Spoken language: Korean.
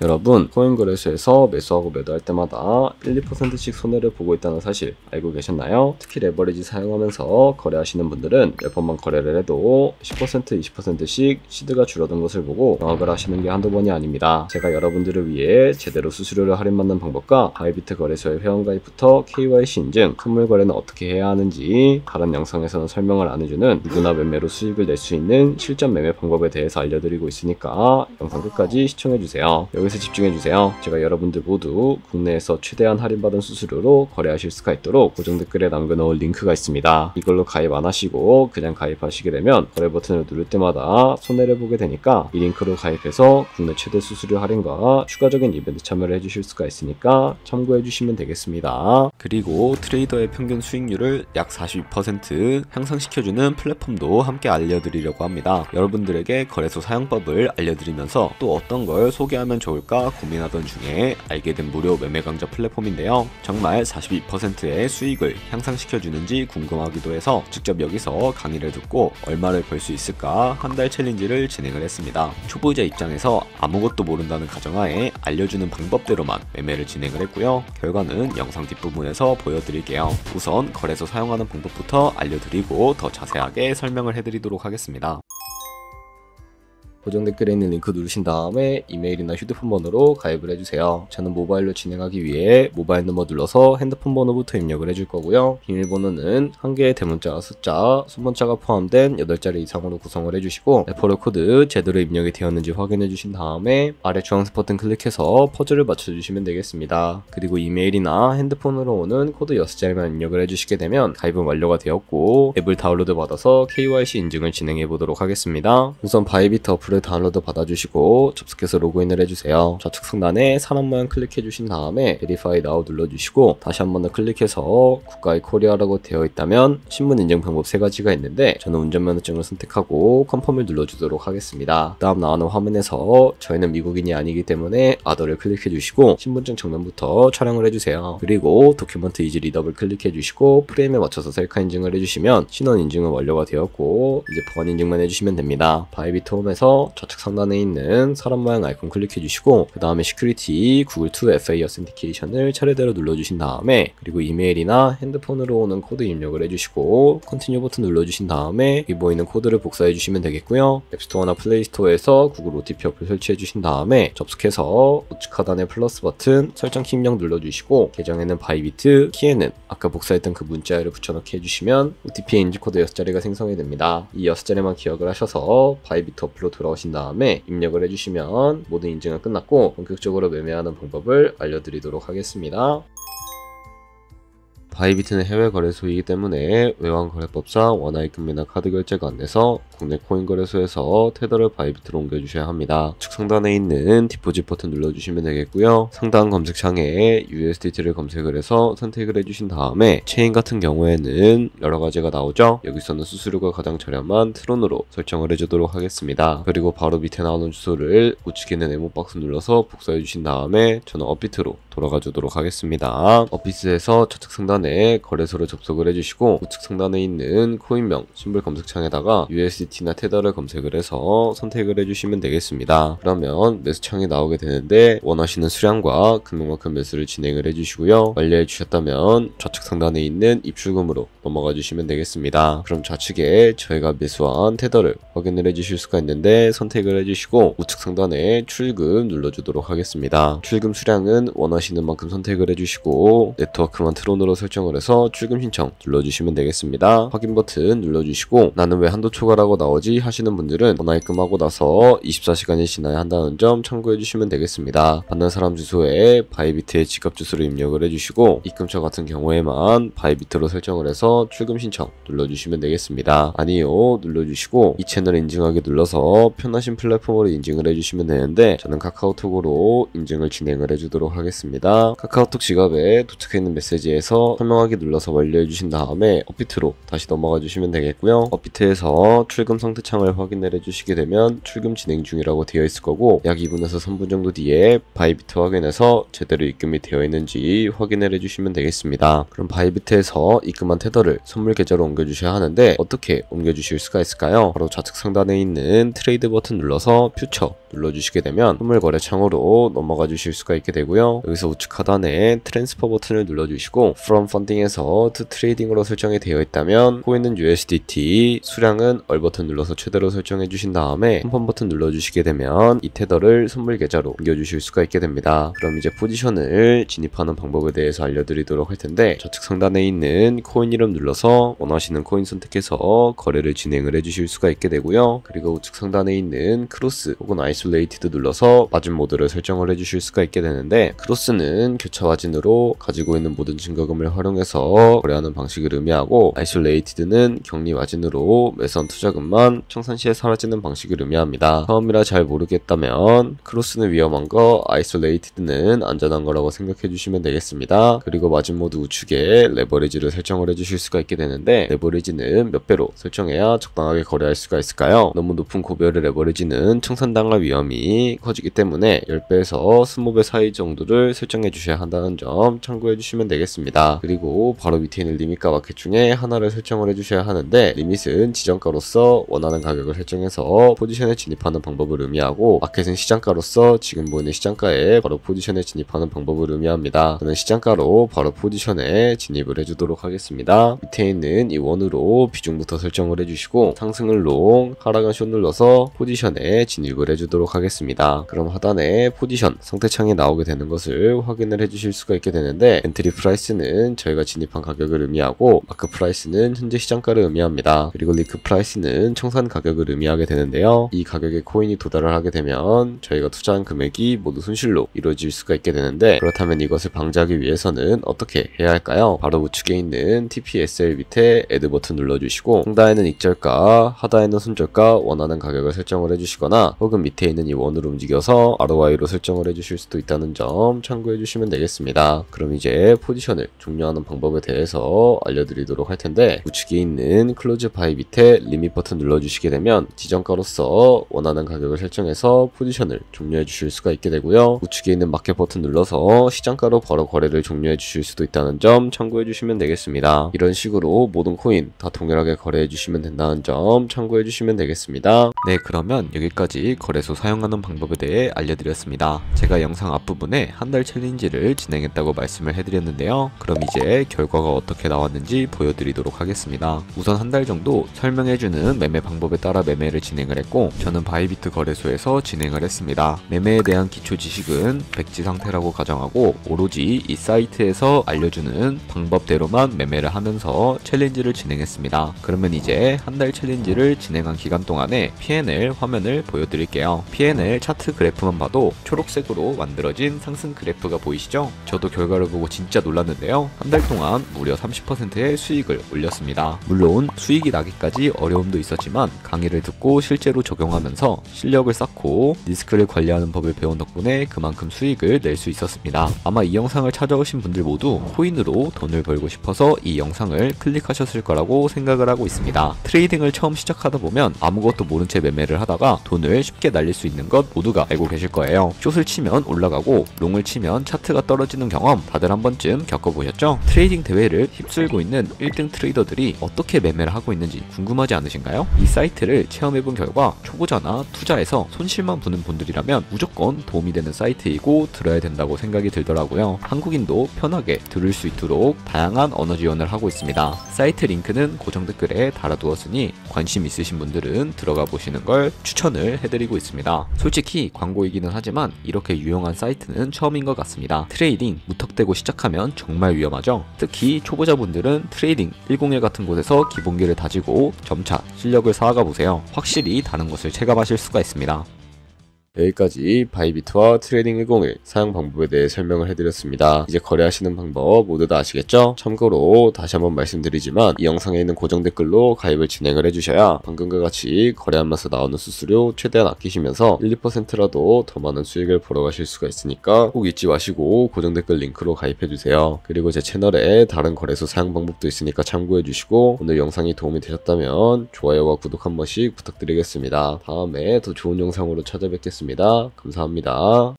여러분, 코인 거래소에서 매수하고 매도할 때마다 1, 2%씩 손해를 보고 있다는 사실 알고 계셨나요? 특히 레버리지 사용하면서 거래하시는 분들은 몇 번만 거래를 해도 10%, 20%씩 시드가 줄어든 것을 보고 경악을 하시는 게 한두 번이 아닙니다. 제가 여러분들을 위해 제대로 수수료를 할인받는 방법과 바이비트 거래소의 회원가입부터 KYC 인증, 선물 거래는 어떻게 해야 하는지 다른 영상에서는 설명을 안 해주는 누구나 매매로 수익을 낼 수 있는 실전 매매 방법에 대해서 알려드리고 있으니까 영상 끝까지 시청해주세요. 여기서 집중해주세요. 제가 여러분들 모두 국내에서 최대한 할인받은 수수료로 거래하실 수가 있도록 고정 댓글에 남겨놓을 링크가 있습니다. 이걸로 가입 안 하시고 그냥 가입하시게 되면 거래 버튼을 누를 때마다 손해를 보게 되니까 이 링크로 가입해서 국내 최대 수수료 할인과 추가적인 이벤트 참여를 해주실 수가 있으니까 참고해주시면 되겠습니다. 그리고 트레이더의 평균 수익률을 약 42% 향상시켜주는 플랫폼도 함께 알려드리려고 합니다. 여러분들에게 거래소 사용법을 알려드리면서 또 어떤 걸 소개하면 좋을까 고민하던 중에 알게 된 무료 매매 강좌 플랫폼인데요. 정말 42%의 수익을 향상시켜주는지 궁금하기도 해서 직접 여기서 강의를 듣고 얼마를 벌 수 있을까 한 달 챌린지를 진행을 했습니다. 초보자 입장에서 아무것도 모른다는 가정하에 알려주는 방법대로만 매매를 진행을 했고요. 결과는 영상 뒷부분에서 보여드릴게요. 우선 거래소 사용하는 방법부터 알려드리고 더 자세하게 설명을 해드리도록 하겠습니다. 고정 댓글에 있는 링크 누르신 다음에 이메일이나 휴대폰 번호로 가입을 해주세요. 저는 모바일로 진행하기 위해 모바일 넘버 눌러서 핸드폰 번호부터 입력을 해줄 거고요. 비밀번호는 한 개의 대문자와 숫자, 순번자가 포함된 8자리 이상으로 구성을 해주시고 레퍼럴 코드 제대로 입력이 되었는지 확인해 주신 다음에 아래 주황색 버튼 클릭해서 퍼즐을 맞춰주시면 되겠습니다. 그리고 이메일이나 핸드폰으로 오는 코드 6자리만 입력을 해주시게 되면 가입은 완료가 되었고 앱을 다운로드 받아서 KYC 인증을 진행해 보도록 하겠습니다. 우선 바이비트 어플 다운로드 받아주시고 접속해서 로그인을 해주세요. 좌측 상단에 사람 모양 클릭해주신 다음에 Verify Now 눌러주시고 다시 한 번 더 클릭해서 국가의 코리아라고 되어 있다면 신분 인증 방법 3가지가 있는데 저는 운전면허증을 선택하고 컨펌을 눌러주도록 하겠습니다. 다음 나오는 화면에서 저희는 미국인이 아니기 때문에 아더를 클릭해주시고 신분증 정면부터 촬영을 해주세요. 그리고 도큐먼트 이지 리더블 클릭해주시고 프레임에 맞춰서 셀카 인증을 해주시면 신원 인증은 완료가 되었고 이제 보안 인증만 해주시면 됩니다. 바이비트 홈에서 좌측 상단에 있는 사람 모양 아이콘 클릭해 주시고 그 다음에 시큐리티 구글2 FA 어센티케이션을 차례대로 눌러주신 다음에 그리고 이메일이나 핸드폰으로 오는 코드 입력을 해주시고 컨티뉴 버튼 눌러주신 다음에 여기 보이는 코드를 복사해 주시면 되겠고요. 앱스토어나 플레이스토어에서 구글 OTP 어플 설치해 주신 다음에 접속해서 우측 하단의 플러스 버튼 설정 키 입력 눌러주시고 계정에는 바이비트, 키에는 아까 복사했던 그 문자를 붙여넣기 해주시면 OTP 인지 코드 6자리가 생성이 됩니다. 이 6자리만 기억을 하셔서 바이비트 어플로 돌아오신 다음에 입력을 해주시면 모든 인증은 끝났고 본격적으로 매매하는 방법을 알려드리도록 하겠습니다. 바이비트는 해외 거래소이기 때문에 외환거래법상 원화입금 매나 카드 결제가 안 돼서 국내 코인 거래소에서 테더를 바이비트로 옮겨주셔야 합니다. 측 상단에 있는 디포짓 버튼 눌러주시면 되겠고요. 상단 검색창에 USDT를 검색을 해서 선택을 해주신 다음에 체인 같은 경우에는 여러 가지가 나오죠. 여기서는 수수료가 가장 저렴한 트론으로 설정을 해주도록 하겠습니다. 그리고 바로 밑에 나오는 주소를 우측에 있는 네모박스 눌러서 복사해 주신 다음에 저는 업비트로 돌아가 주도록 하겠습니다. 업비트에서 좌측 상단에 거래소를 접속을 해주시고 우측 상단에 있는 코인명 심볼 검색창에다가 USDT나 테더를 검색을 해서 선택을 해주시면 되겠습니다. 그러면 매수창이 나오게 되는데 원하시는 수량과 금액만큼 매수를 진행을 해주시고요. 완료해 주셨다면 좌측 상단에 있는 입출금으로 넘어가 주시면 되겠습니다. 그럼 좌측에 저희가 매수한 테더를 확인을 해주실 수가 있는데 선택을 해주시고 우측 상단에 출금 눌러주도록 하겠습니다. 출금 수량은 원하시는 만큼 선택을 해주시고 네트워크만 트론으로 설정을 해서 출금 신청 눌러주시면 되겠습니다. 확인 버튼 눌러주시고 나는 왜 한도 초과라고 나오지 하시는 분들은 전화 입금하고 나서 24시간이 지나야 한다는 점 참고해 주시면 되겠습니다. 받는 사람 주소에 바이비트의 지갑 주소를 입력을 해주시고 입금처 같은 경우에만 바이비트로 설정을 해서 출금 신청 눌러주시면 되겠습니다. 아니요 눌러주시고 이 채널 인증하기 눌러서 편하신 플랫폼으로 인증을 해주시면 되는데 저는 카카오톡으로 인증을 진행을 해주도록 하겠습니다. 카카오톡 지갑에 도착해 있는 메시지에서 설명하기 눌러서 완료해 주신 다음에 업비트로 다시 넘어가 주시면 되겠고요. 업비트에서 출금 출금 상태창을 확인을 해주시게 되면 출금 진행 중이라고 되어 있을 거고, 약 2분에서 3분 정도 뒤에 바이비트 확인해서 제대로 입금이 되어 있는지 확인을 해주시면 되겠습니다. 그럼 바이비트에서 입금한 테더를 선물 계좌로 옮겨주셔야 하는데 어떻게 옮겨주실 수가 있을까요? 바로 좌측 상단에 있는 트레이드 버튼 눌러서 퓨처 눌러주시게 되면 선물 거래 창으로 넘어가 주실 수가 있게 되고요. 여기서 우측 하단에 트랜스퍼 버튼을 눌러주시고 From Funding에서 To Trading으로 설정이 되어 있다면 코인은 USDT, 수량은 얼 버튼 눌러서 최대로 설정해 주신 다음에 컨펌 버튼 눌러주시게 되면 이 테더를 선물 계좌로 옮겨주실 수가 있게 됩니다. 그럼 이제 포지션을 진입하는 방법에 대해서 알려드리도록 할 텐데, 좌측 상단에 있는 코인 이름 눌러서 원하시는 코인 선택해서 거래를 진행을 해주실 수가 있게 되고요. 그리고 우측 상단에 있는 크로스 혹은 아이솔레이티드 눌러서 마진 모드를 설정을 해주실 수가 있게 되는데, 크로스는 교차 마진으로 가지고 있는 모든 증거금을 활용해서 거래하는 방식을 의미하고, 아이솔레이티드는 격리 마진으로 매수한 투자금만 청산 시에 사라지는 방식을 의미합니다. 처음이라 잘 모르겠다면 크로스는 위험한 거, 아이솔레이티드는 안전한 거라고 생각해 주시면 되겠습니다. 그리고 마진 모드 우측에 레버리지를 설정을 해주실 수가 있게 되는데, 레버리지는 몇 배로 설정해야 적당하게 거래할 수가 있을까요? 너무 높은 고배율의 레버리지는 청산당할 위험이 커지기 때문에 10배에서 20배 사이 정도를 설정해 주셔야 한다는 점 참고해 주시면 되겠습니다. 그리고 바로 밑에 있는 리밋과 마켓 중에 하나를 설정을 해 주셔야 하는데, 리밋은 지정가로서 원하는 가격을 설정해서 포지션에 진입하는 방법을 의미하고, 마켓은 시장가로서 지금 보이는 시장가에 바로 포지션에 진입하는 방법을 의미합니다. 저는 시장가로 바로 포지션에 진입을 해주도록 하겠습니다. 밑에 있는 이 원으로 비중부터 설정을 해주시고, 상승을 롱, 하락은 숏 눌러서 포지션에 진입을 해주도록 하겠습니다. 그럼 하단에 포지션 상태창이 나오게 되는 것을 확인을 해주실 수가 있게 되는데, 엔트리 프라이스는 저희가 진입한 가격을 의미하고, 마크 프라이스는 현재 시장가를 의미합니다. 그리고 리크 프라이스는 청산 가격을 의미하게 되는데요. 이 가격에 코인이 도달을 하게 되면 저희가 투자한 금액이 모두 손실로 이루어질 수가 있게 되는데, 그렇다면 이것을 방지하기 위해서는 어떻게 해야 할까요? 바로 우측에 있는 TPSL 밑에 애드 버튼 눌러주시고, 상단에는 익절가, 하단에는 손절가 원하는 가격을 설정을 해주시거나, 혹은 밑에 있는 이 원으로 움직여서 ROI로 설정을 해주실 수도 있다는 점 참고해 주시면 되겠습니다. 그럼 이제 포지션을 종료하는 방법에 대해서 알려드리도록 할 텐데, 우측에 있는 클로즈 바이 밑에 리밋 버튼 눌러주시게 되면 지정가로서 원하는 가격을 설정해서 포지션을 종료해 주실 수가 있게 되고요. 우측에 있는 마켓 버튼 눌러서 시장가로 바로 거래를 종료해 주실 수도 있다는 점 참고해 주시면 되겠습니다. 이런 식으로 모든 코인 다 동일하게 거래해 주시면 된다는 점 참고해 주시면 되겠습니다. 네, 그러면 여기까지 거래소 사용하는 방법에 대해 알려드렸습니다. 제가 영상 앞부분에 한 달 챌린지를 진행했다고 말씀을 해드렸는데요. 그럼 이제 결과가 어떻게 나왔는지 보여드리도록 하겠습니다. 우선 한 달 정도 설명해주는 매매 방법에 따라 매매를 진행을 했고, 저는 바이비트 거래소에서 진행을 했습니다. 매매에 대한 기초 지식은 백지 상태라고 가정하고, 오로지 이 사이트에서 알려주는 방법대로만 매매를 하면서 챌린지를 진행했습니다. 그러면 이제 한 달 챌린지를 진행한 기간 동안에 P&L 화면을 보여드릴게요. P&L 차트 그래프만 봐도 초록색으로 만들어진 상승 그래프가 보이시죠? 저도 결과를 보고 진짜 놀랐는데요. 한 달 동안 무려 30%의 수익을 올렸습니다. 물론 수익이 나기까지 어려움도 있었지만 강의를 듣고 실제로 적용하면서 실력을 쌓고 리스크를 관리하는 법을 배운 덕분에 그만큼 수익을 낼 수 있었습니다. 아마 이 영상을 찾아오신 분들 모두 코인으로 돈을 벌고 싶어서 이 영상을 클릭하셨을 거라고 생각을 하고 있습니다. 트레이딩을 처음 시작하다 보면 아무것도 모른 채 매매를 하다가 돈을 쉽게 날릴 수 있는 것 모두가 알고 계실 거예요. 숏을 치면 올라가고 롱을 치면 차트가 떨어지는 경험 다들 한 번쯤 겪어보셨죠? 트레이딩 대회를 휩쓸고 있는 1등 트레이더들이 어떻게 매매를 하고 있는지 궁금하지 않으신가요? 이 사이트를 체험해본 결과 초보자나 투자에서 손실만 보는 분들이라면 무조건 도움이 되는 사이트이고 들어야 된다고 생각이 들더라고요. 한국인도 편하게 들을 수 있도록 다양한 언어 지원을 하고 있습니다. 사이트 링크는 고정 댓글에 달아두었으니 관심 있으신 분들은 들어가 보시는 걸 추천을 해드리고 있습니다. 솔직히 광고이기는 하지만 이렇게 유용한 사이트는 처음인 것 같습니다. 트레이딩 무턱대고 시작하면 정말 위험하죠. 특히 초보자분들은 트레이딩 101 같은 곳에서 기본기를 다지고 점차 실력을 쌓아가 보세요. 확실히 다른 것을 체감하실 수가 있습니다. 여기까지 바이비트와 트레이딩101 사용 방법에 대해 설명을 해드렸습니다. 이제 거래하시는 방법 모두 다 아시겠죠? 참고로 다시 한번 말씀드리지만 이 영상에 있는 고정 댓글로 가입을 진행을 해주셔야 방금과 같이 거래하면서 나오는 수수료 최대한 아끼시면서 1, 2%라도 더 많은 수익을 벌어가실 수가 있으니까 꼭 잊지 마시고 고정 댓글 링크로 가입해주세요. 그리고 제 채널에 다른 거래소 사용 방법도 있으니까 참고해주시고 오늘 영상이 도움이 되셨다면 좋아요와 구독 한 번씩 부탁드리겠습니다. 다음에 더 좋은 영상으로 찾아뵙겠습니다. 감사합니다.